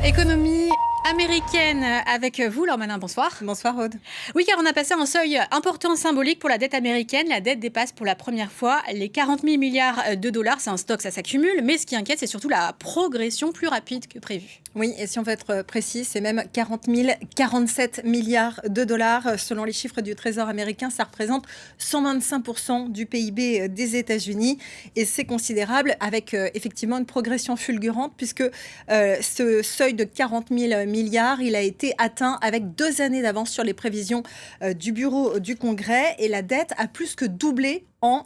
Économie américaine avec vous, Laure Manin, bonsoir. Bonsoir Aude. Oui, car on a passé un seuil important symbolique pour la dette américaine. La dette dépasse pour la première fois les 40 000 milliards de dollars. C'est un stock, ça s'accumule. Mais ce qui inquiète, c'est surtout la progression plus rapide que prévu. Oui, et si on veut être précis, c'est même 47 milliards de dollars. Selon les chiffres du Trésor américain, ça représente 125% du PIB des États-Unis. Et c'est considérable avec effectivement une progression fulgurante puisque ce seuil de 40 000 milliards, il a été atteint avec 2 années d'avance sur les prévisions du bureau du Congrès. Et la dette a plus que doublé en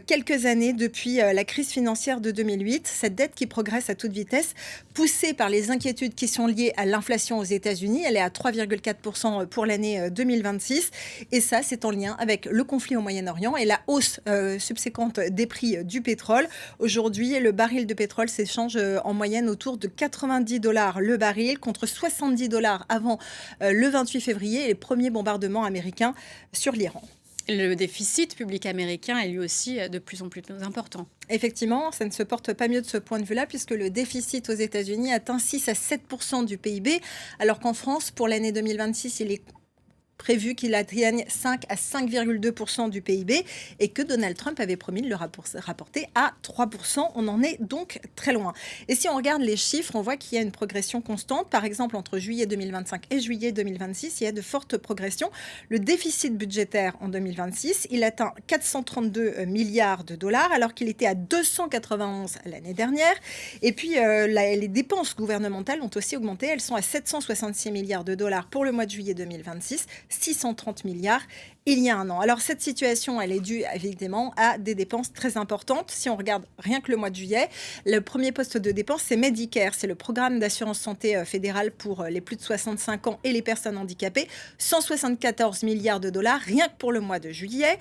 quelques années depuis la crise financière de 2008. Cette dette qui progresse à toute vitesse, poussée par les inquiétudes qui sont liées à l'inflation aux États-Unis. Elle est à 3,4% pour l'année 2026. Et ça, c'est en lien avec le conflit au Moyen-Orient et la hausse subséquente des prix du pétrole. Aujourd'hui, le baril de pétrole s'échange en moyenne autour de 90 $ le baril contre 70 $ avant le 28 février et les premiers bombardements américains sur l'Iran. Le déficit public américain est lui aussi de plus en plus important. Effectivement, ça ne se porte pas mieux de ce point de vue-là, puisque le déficit aux États-Unis atteint 6 à 7% du PIB, alors qu'en France, pour l'année 2026, il est prévu qu'il atteigne 5 à 5,2% du PIB et que Donald Trump avait promis de le rapporter à 3%. On en est donc très loin. Et si on regarde les chiffres, on voit qu'il y a une progression constante. Par exemple, entre juillet 2025 et juillet 2026, il y a de fortes progressions. Le déficit budgétaire en 2026, il atteint 432 milliards de dollars alors qu'il était à 291 l'année dernière. Et puis, les dépenses gouvernementales ont aussi augmenté. Elles sont à 766 milliards de dollars pour le mois de juillet 2026. 630 milliards il y a un an. Alors cette situation, elle est due évidemment à des dépenses très importantes. Si on regarde rien que le mois de juillet, le premier poste de dépense, c'est Medicare. C'est le programme d'assurance santé fédéral pour les plus de 65 ans et les personnes handicapées. 174 milliards de dollars rien que pour le mois de juillet.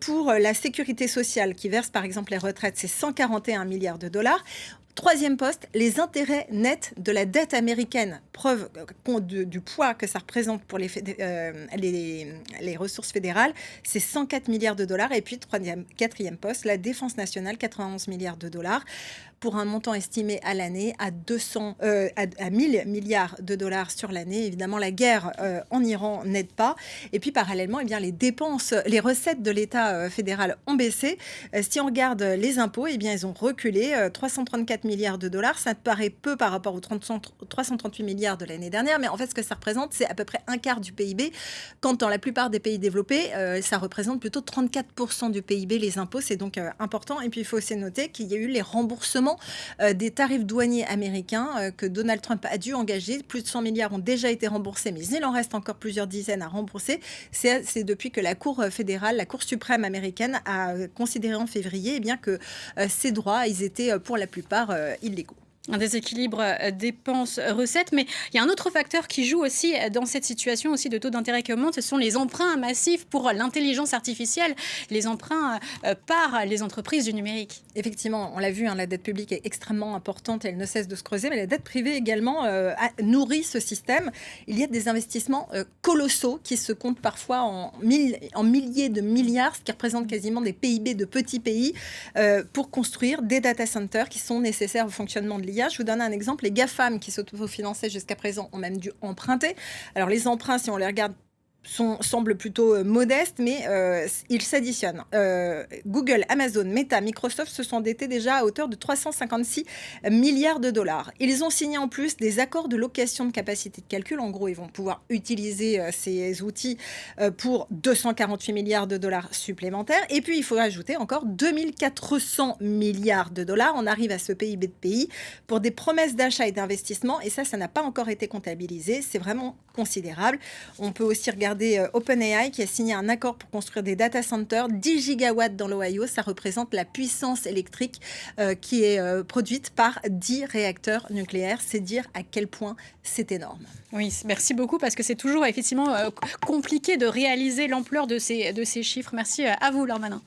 Pour la sécurité sociale qui verse par exemple les retraites, c'est 141 milliards de dollars. Troisième poste, les intérêts nets de la dette américaine. Preuve du poids que ça représente pour les ressources fédérales, c'est 104 milliards de dollars. Et puis, quatrième poste, la défense nationale, 91 milliards de dollars, pour un montant estimé à l'année à 1000 milliards de dollars sur l'année. Évidemment, la guerre en Iran n'aide pas. Et puis, parallèlement, eh bien, les recettes de l'État fédéral ont baissé. Si on regarde les impôts, eh bien, ils ont reculé, 334 milliards de dollars. Ça paraît peu par rapport aux 338 milliards de l'année dernière, mais en fait, ce que ça représente, c'est à peu près un quart du PIB, quand dans la plupart des pays développés, ça représente plutôt 34% du PIB, les impôts. C'est donc important. Et puis, il faut aussi noter qu'il y a eu les remboursements des tarifs douaniers américains que Donald Trump a dû engager. Plus de 100 milliards ont déjà été remboursés, mais il en reste encore plusieurs dizaines à rembourser. C'est depuis que la Cour fédérale, la Cour suprême américaine, a considéré en février que ces droits, ils étaient pour la plupart illégaux. Un déséquilibre dépenses-recettes, mais il y a un autre facteur qui joue aussi dans cette situation aussi de taux d'intérêt qui augmente, ce sont les emprunts massifs pour l'intelligence artificielle, les emprunts par les entreprises du numérique. Effectivement, on l'a vu, la dette publique est extrêmement importante, elle ne cesse de se creuser, mais la dette privée également nourrit ce système. Il y a des investissements colossaux qui se comptent parfois en milliers de milliards, ce qui représente quasiment des PIB de petits pays, pour construire des data centers qui sont nécessaires au fonctionnement de l'IA. Je vous donne un exemple. Les GAFAM qui s'autofinançaient jusqu'à présent ont même dû emprunter. Alors les emprunts, si on les regarde, semblent plutôt modestes, mais ils s'additionnent. Google, Amazon, Meta, Microsoft se sont endettés déjà à hauteur de 356 milliards de dollars. Ils ont signé en plus des accords de location de capacité de calcul. En gros, ils vont pouvoir utiliser ces outils pour 248 milliards de dollars supplémentaires. Et puis, il faut ajouter encore 2400 milliards de dollars. On arrive à ce PIB de pays pour des promesses d'achat et d'investissement. Et ça n'a pas encore été comptabilisé. C'est vraiment considérable. On peut aussi regarder OpenAI qui a signé un accord pour construire des data centers, 10 gigawatts dans l'Ohio. Ça représente la puissance électrique qui est produite par 10 réacteurs nucléaires. C'est dire à quel point c'est énorme. Oui, merci beaucoup parce que c'est toujours effectivement compliqué de réaliser l'ampleur de ces chiffres. Merci à vous, Laure Manin.